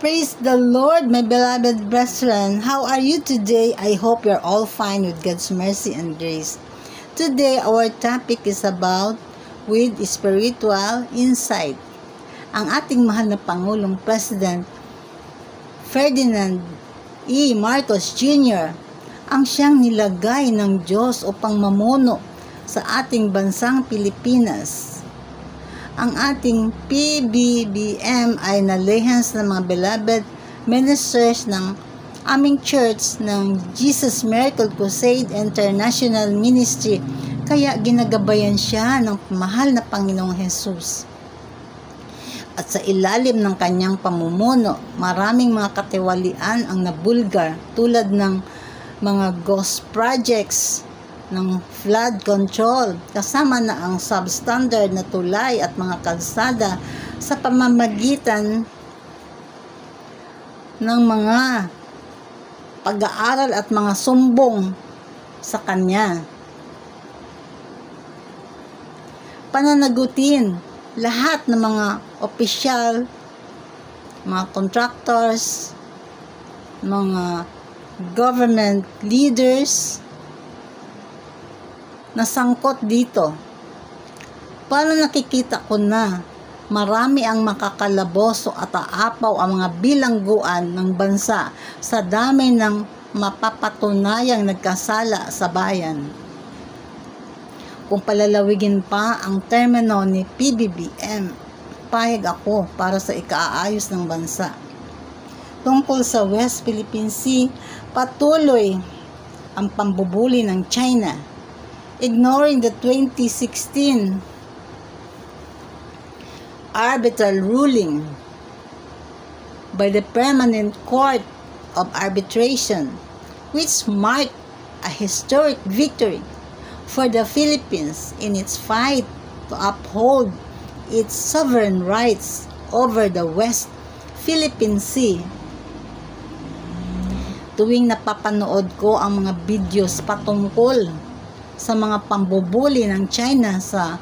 Praise the Lord, my beloved brethren. How are you today? I hope you're all fine with God's mercy and grace. Today, our topic is about with spiritual insight. Ang ating mahal na Pangulong President Ferdinand E. Marcos Jr. ang siyang nilagay ng Diyos upang mamuno sa ating bansang Pilipinas. Ang ating PBBM ay nalihans ng mga beloved ministers ng aming church ng Jesus Miracle Crusade International Ministry, kaya ginagabayan siya ng mahal na Panginoong Jesus. At sa ilalim ng kanyang pamumuno, maraming mga katiwalian ang nabulgar tulad ng mga ghost projects ng flood control, kasama na ang substandard na tulay at mga kalsada sa pamamagitan ng mga pag-aaral at mga sumbong sa kanya. Pananagutin lahat ng mga opisyal, mga contractors, mga government leaders na sangkot dito. Para nakikita ko na marami ang makakalaboso at aapaw ang mga bilangguan ng bansa sa dami ng mapapatunayang nagkasala sa bayan. Kung palalawigin pa ang termino ni PBBM, payag ako para sa ikaayos ng bansa. Tungkol sa West Philippine Sea, patuloy ang pambubuli ng China. Ignoring the 2016 arbitral ruling by the Permanent Court of Arbitration, which marked a historic victory for the Philippines in its fight to uphold its sovereign rights over the West Philippine Sea. Tuwing napapanood ko ang mga videos patungkol sa mga pambubuli ng China sa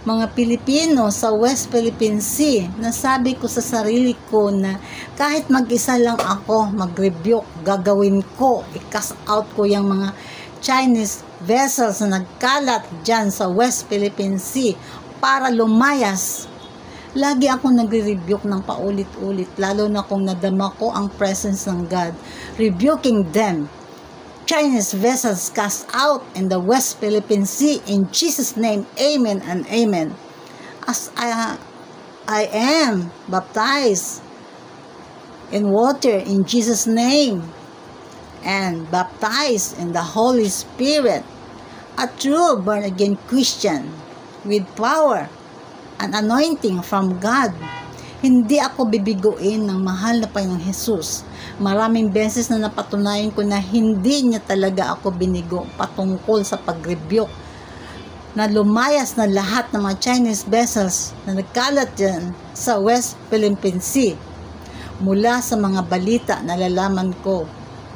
mga Pilipino sa West Philippine Sea, nasabi ko sa sarili ko na kahit mag-isa lang ako mag-rebuke, gagawin ko, i-cast out ko yung mga Chinese vessels na nagkalat dyan sa West Philippine Sea para lumayas. Lagi ako nagre-rebuke ng paulit-ulit, lalo na kung nadama ko ang presence ng God, rebuking them. Chinese vessels cast out in the West Philippine Sea in Jesus' name, amen and amen. As I am baptized in water in Jesus' name and baptized in the Holy Spirit, a true born-again Christian with power and anointing from God, hindi ako bibiguin ng mahal na Panginoong Jesus. Maraming beses na napatunayan ko na hindi niya talaga ako binigo patungkol sa pag-rebuke na lumayas na lahat ng mga Chinese vessels na nagkalat dyan sa West Philippine Sea. Mula sa mga balita na nalalaman ko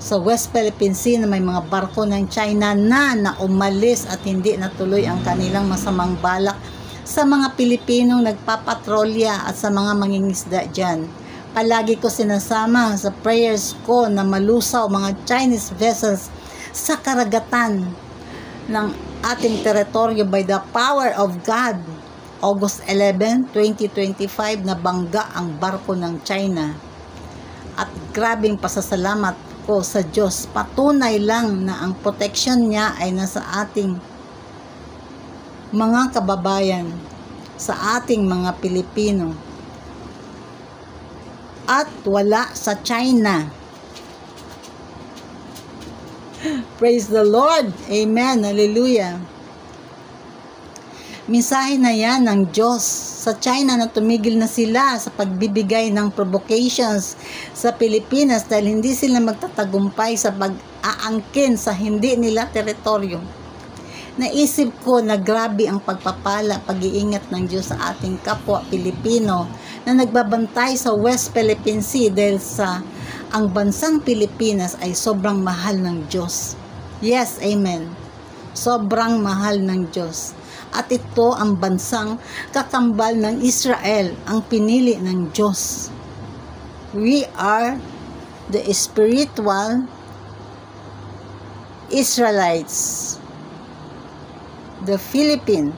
sa West Philippine Sea na may mga barko ng China na umalis at hindi natuloy ang kanilang masamang balak sa mga Pilipinong nagpapatrolya at sa mga mangingisda dyan. Palagi ko sinasama sa prayers ko na malusaw mga Chinese vessels sa karagatan ng ating teritoryo by the power of God. August 11, 2025, nabangga ang barko ng China. At grabing pasasalamat ko sa Diyos. Patunay lang na ang protection niya ay nasa ating mga kababayan, sa ating mga Pilipino, at wala sa China. Praise the Lord. Amen. Hallelujah. Mensahe na yan ng Diyos sa China na tumigil na sila sa pagbibigay ng provocations sa Pilipinas dahil hindi sila magtatagumpay sa pag-aangkin sa hindi nila teritoryo. Naisip ko na grabe ang pagpapala, pag-iingat ng Diyos sa ating kapwa Pilipino na nagbabantay sa West Philippine Sea dahil sa ang bansang Pilipinas ay sobrang mahal ng Diyos. Yes, amen. Sobrang mahal ng Diyos. At ito ang bansang kakambal ng Israel, ang pinili ng Diyos. We are the spiritual Israelites. The Philippines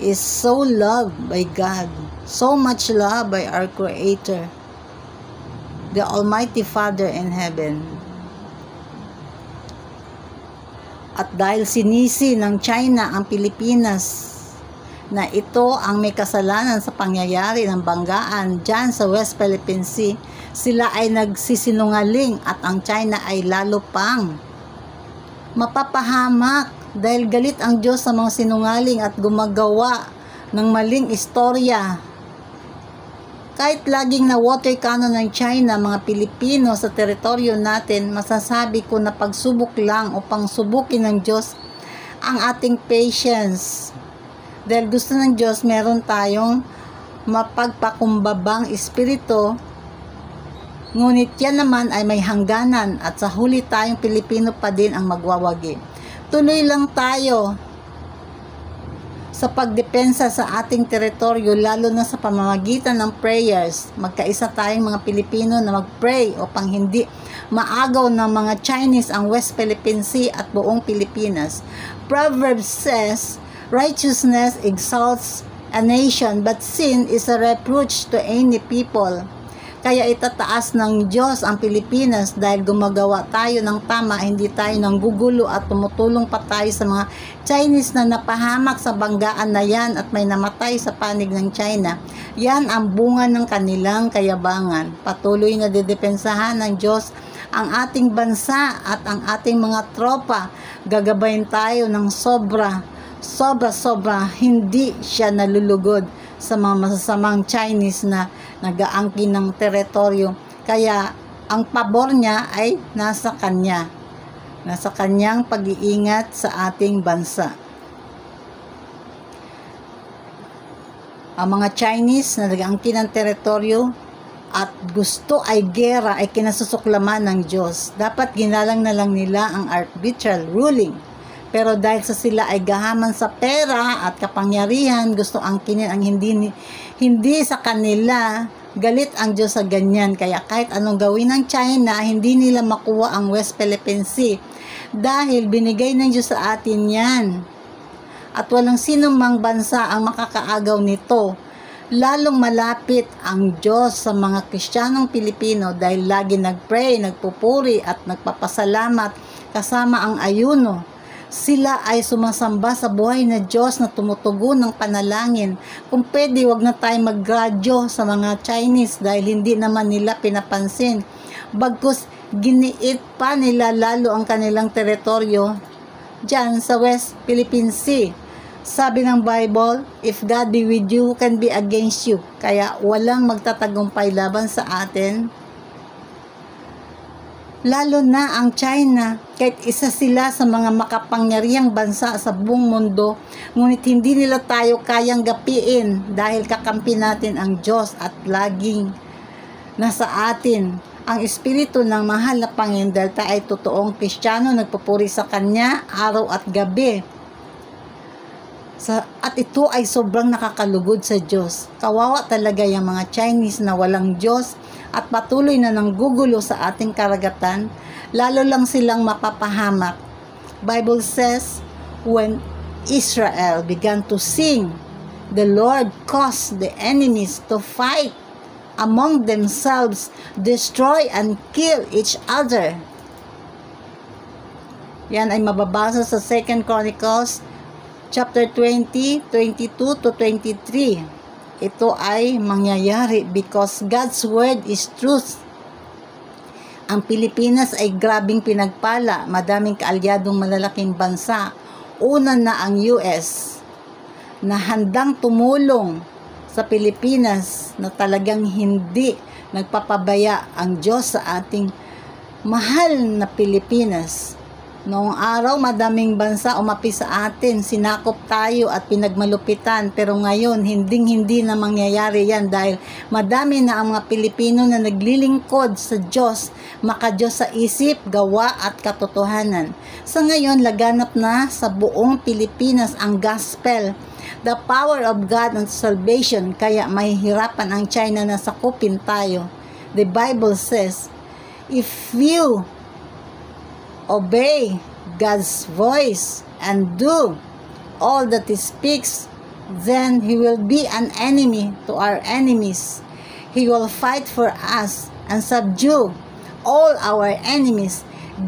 is so loved by God, so much loved by our Creator, the Almighty Father in heaven. At dahil sinisi ng China ang Pilipinas na ito ang may kasalanan sa pangyayari ng banggaan dyan sa West Philippine Sea, sila ay nagsisinungaling at ang China ay lalo pang mapapahamak dahil galit ang Diyos sa mga sinungaling at gumagawa ng maling istorya. Kahit laging na water cannon ng China mga Pilipino sa teritoryo natin, masasabi ko na pagsubok lang o pangsubukin ng Diyos ang ating patience. Dahil gusto ng Diyos meron tayong mapagpakumbabang espiritu, ngunit yan naman ay may hangganan at sa huli tayong Pilipino pa din ang magwawagi. Tuloy lang tayo sa pagdepensa sa ating teritoryo, lalo na sa pamamagitan ng prayers. Magkaisa tayong mga Pilipino na mag-pray upang hindi maagaw ng mga Chinese ang West Philippine Sea at buong Pilipinas. Proverbs says, righteousness exalts a nation, but sin is a reproach to any people. Kaya itataas ng Diyos ang Pilipinas dahil gumagawa tayo ng tama, hindi tayo nanggugulo at tumutulong pa tayo sa mga Chinese na napahamak sa banggaan na yan at may namatay sa panig ng China. Yan ang bunga ng kanilang kayabangan. Patuloy na didepensahan ng Diyos ang ating bansa at ang ating mga tropa. Gagabayin tayo ng sobra, hindi siya nalulugod sa mga masasamang Chinese na nag-aangkin ng teritoryo. Kaya ang pabor niya ay nasa kanya. Nasa kanyang pag-iingat sa ating bansa. Ang mga Chinese na nag-aangkin ng teritoryo at gusto ay gera ay kinasusuklaman ng Diyos. Dapat ginalang na lang nila ang arbitral ruling. Pero dahil sa sila ay gahaman sa pera at kapangyarihan, gusto angkinin ang hindi sa kanila, galit ang Diyos sa ganyan. Kaya kahit anong gawin ng China, hindi nila makuha ang West Philippine Sea. Dahil binigay ng Diyos sa atin yan. At walang sino mang bansa ang makakaagaw nito. Lalong malapit ang Diyos sa mga Kristiyanong Pilipino dahil lagi nagpray, nagpupuri at nagpapasalamat kasama ang ayuno. Sila ay sumasamba sa buhay na Diyos na tumutugon ng panalangin. Kung pwede, wag na tayo mag-gradyo sa mga Chinese dahil hindi naman nila pinapansin. Bagkus giniit pa nila lalo ang kanilang teritoryo dyan sa West Philippine Sea. Sabi ng Bible, if God be with you, who can be against you? Kaya walang magtatagumpay laban sa atin. Lalo na ang China, kahit isa sila sa mga makapangyarihang bansa sa buong mundo, ngunit hindi nila tayo kayang gapiin dahil kakampi natin ang Diyos at laging nasa atin ang espiritu ng mahal na Panginoon dahil tayo ay totoong Kristiyano, nagpupuri sa Kanya araw at gabi. At ito ay sobrang nakakalugod sa Diyos. Kawawa talaga yung mga Chinese na walang Diyos at patuloy na nanggugulo sa ating karagatan, lalo lang silang mapapahamak. Bible says, when Israel began to sing, the Lord caused the enemies to fight among themselves, destroy and kill each other. Yan ay mababasa sa 2 Chronicles chapter 20, 22 to 23. Ito ay mangyayari because God's word is truth. Ang Pilipinas ay grabing pinagpala, madaming kaalyadong malalaking bansa. Una na ang US na handang tumulong sa Pilipinas na talagang hindi nagpapabaya ang Diyos sa ating mahal na Pilipinas. Noong araw, madaming bansa umapi sa atin, sinakop tayo at pinagmalupitan. Pero ngayon, hindi na mangyayari yan dahil madami na ang mga Pilipino na naglilingkod sa Diyos, maka-Diyos sa isip, gawa at katotohanan. Sa ngayon, laganap na sa buong Pilipinas ang gospel. the power of God unto salvation, kaya mahihirapan ang China na sakupin tayo. The Bible says, if you obey God's voice and do all that He speaks, then He will be an enemy to our enemies. He will fight for us and subdue all our enemies,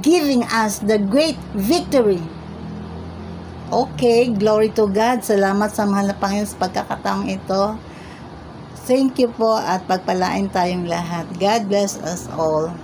giving us the great victory. Okay, glory to God. Salamat sa mahal na Panginoon sa pagkakataong ito. Thank you po at pagpalain tayong lahat. God bless us all.